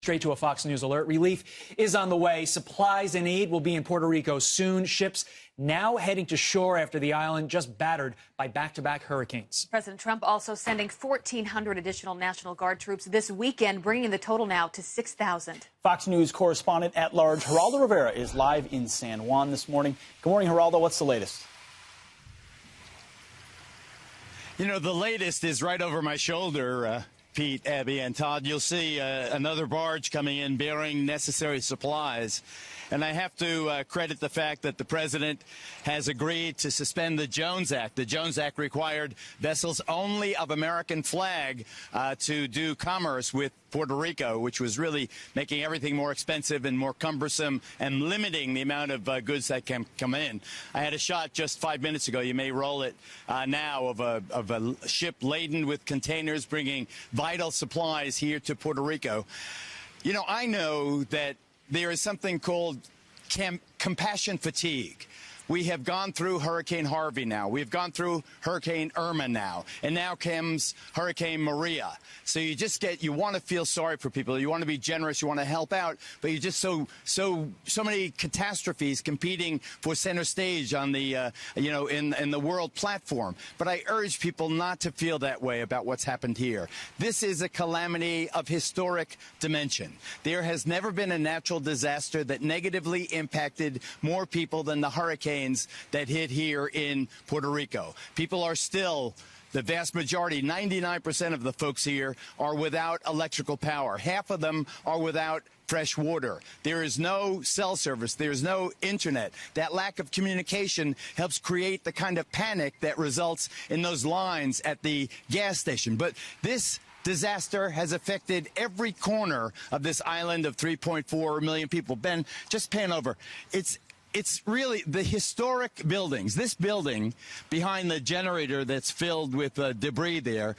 Straight to a Fox News alert. Relief is on the way. Supplies and aid will be in Puerto Rico soon. Ships now heading to shore after the island just battered by back-to-back hurricanes. President Trump also sending 1,400 additional National Guard troops this weekend, bringing the total now to 6,000. Fox News correspondent-at-large Geraldo Rivera is live in San Juan this morning. Good morning, Geraldo. What's the latest? You know, the latest is right over my shoulder, Pete, Abby, and Todd. You'll see another barge coming in bearing necessary supplies. And I have to credit the fact that the president has agreed to suspend the Jones Act. The Jones Act required vessels only of American flag to do commerce with Puerto Rico, which was really making everything more expensive and more cumbersome and limiting the amount of goods that can come in. I had a shot just 5 minutes ago. You may roll it now of a ship laden with containers bringing vital supplies here to Puerto Rico. You know, I know that there is something called compassion fatigue. We have gone through Hurricane Harvey now. We've gone through Hurricane Irma now. And now comes Hurricane Maria. So you want to feel sorry for people. You want to be generous. You want to help out. But you're just so many catastrophes competing for center stage on the, in the world platform. But I urge people not to feel that way about what's happened here. This is a calamity of historic dimension. There has never been a natural disaster that negatively impacted more people than the hurricane that hit here in Puerto Rico. People are still, the vast majority, 99% of the folks here are without electrical power. Half of them are without fresh water. There is no cell service. There is no internet. That lack of communication helps create the kind of panic that results in those lines at the gas station. But this disaster has affected every corner of this island of 3.4 million people. Ben, just pan over. It's really the historic buildings. This building behind the generator that's filled with debris there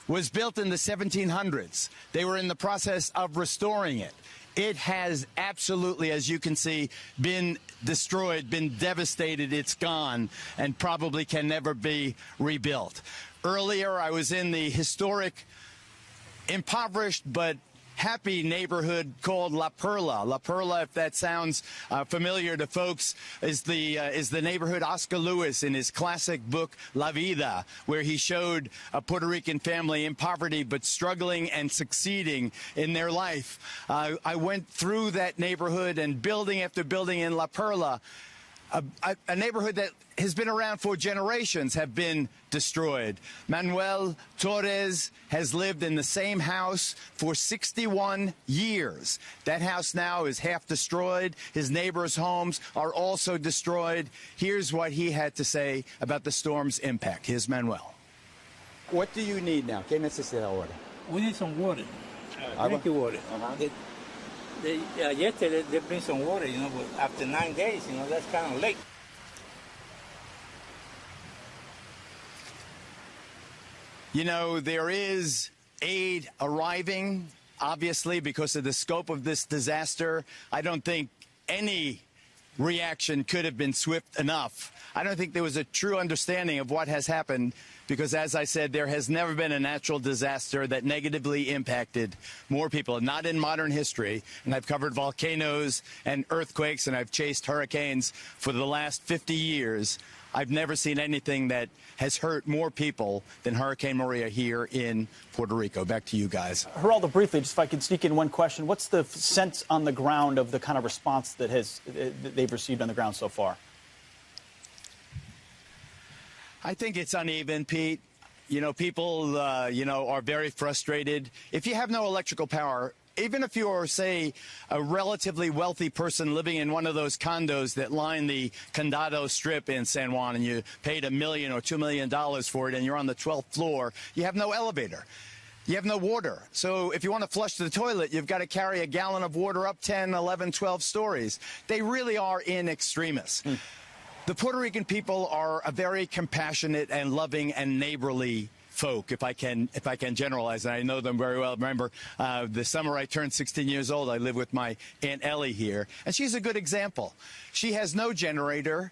was built in the 1700s. They were in the process of restoring it. It has absolutely, as you can see, been destroyed, been devastated. It's gone and probably can never be rebuilt. Earlier, I was in the historic, impoverished but happy neighborhood called La Perla. La Perla, if that sounds familiar to folks, is the neighborhood Oscar Lewis in his classic book La Vida, where he showed a Puerto Rican family in poverty but struggling and succeeding in their life. I went through that neighborhood, and building after building in La Perla, a neighborhood that has been around for generations, have been destroyed. Manuel Torres has lived in the same house for 61 years. That house now is half destroyed. His neighbors' homes are also destroyed. Here's what he had to say about the storm's impact. Here's Manuel. What do you need now? ¿Qué necesita ahora? We need some water, drinking water. Yesterday they bring some water, but after 9 days, that's kind of late. You know, there is aid arriving, obviously, because of the scope of this disaster. I don't think any reaction could have been swift enough. I don't think there was a true understanding of what has happened because, as I said, there has never been a natural disaster that negatively impacted more people, not in modern history. And I've covered volcanoes and earthquakes, and I've chased hurricanes for the last 50 years. I've never seen anything that has hurt more people than Hurricane Maria here in Puerto Rico. Back to you guys. Geraldo, briefly, just if I could sneak in one question. What's the sense on the ground of the kind of response that they've received on the ground so far? I think it's uneven, Pete. You know, people, are very frustrated. If you have no electrical power, even if you're, say, a relatively wealthy person living in one of those condos that line the Condado Strip in San Juan, and you paid $1 million or $2 million for it, and you're on the 12th floor, you have no elevator. You have no water. So if you want to flush the toilet, you've got to carry a gallon of water up 10, 11, 12 stories. They really are in extremis. The Puerto Rican people are a very compassionate and loving and neighborly folk, if I can generalize, and I know them very well. Remember, the summer I turned 16 years old, I live with my Aunt Ellie here, and she's a good example. She has no generator.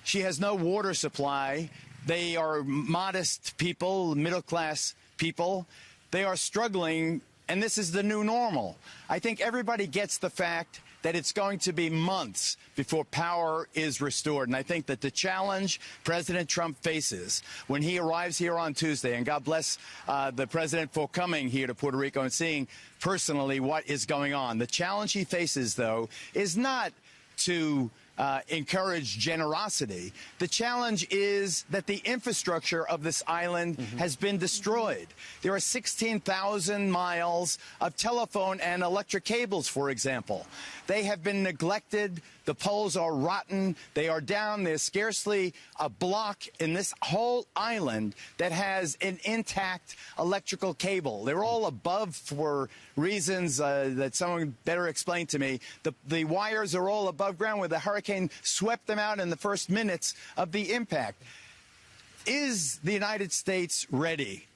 She has no water supply. They are modest people, middle-class people. They are struggling and this is the new normal. I think everybody gets the fact that it's going to be months before power is restored. And I think that the challenge President Trump faces when he arrives here on Tuesday, and God bless the president for coming here to Puerto Rico and seeing personally what is going on. The challenge he faces, though, is not to encourage generosity. The challenge is that the infrastructure of this island has been destroyed. There are 16,000 miles of telephone and electric cables, for example. They have been neglected. The poles are rotten. They are down. There's scarcely a block in this whole island that has an intact electrical cable. They're all above for reasons that someone better explain to me. The wires are all above ground where the hurricane swept them out in the first minutes of the impact. Is the United States ready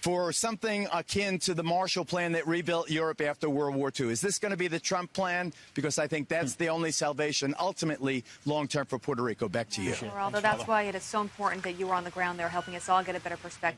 for something akin to the Marshall Plan that rebuilt Europe after World War II? Is this going to be the Trump plan? Because I think that's the only salvation, ultimately, long-term for Puerto Rico. Back to you. Geraldo, that's why it is so important that you were on the ground there helping us all get a better perspective.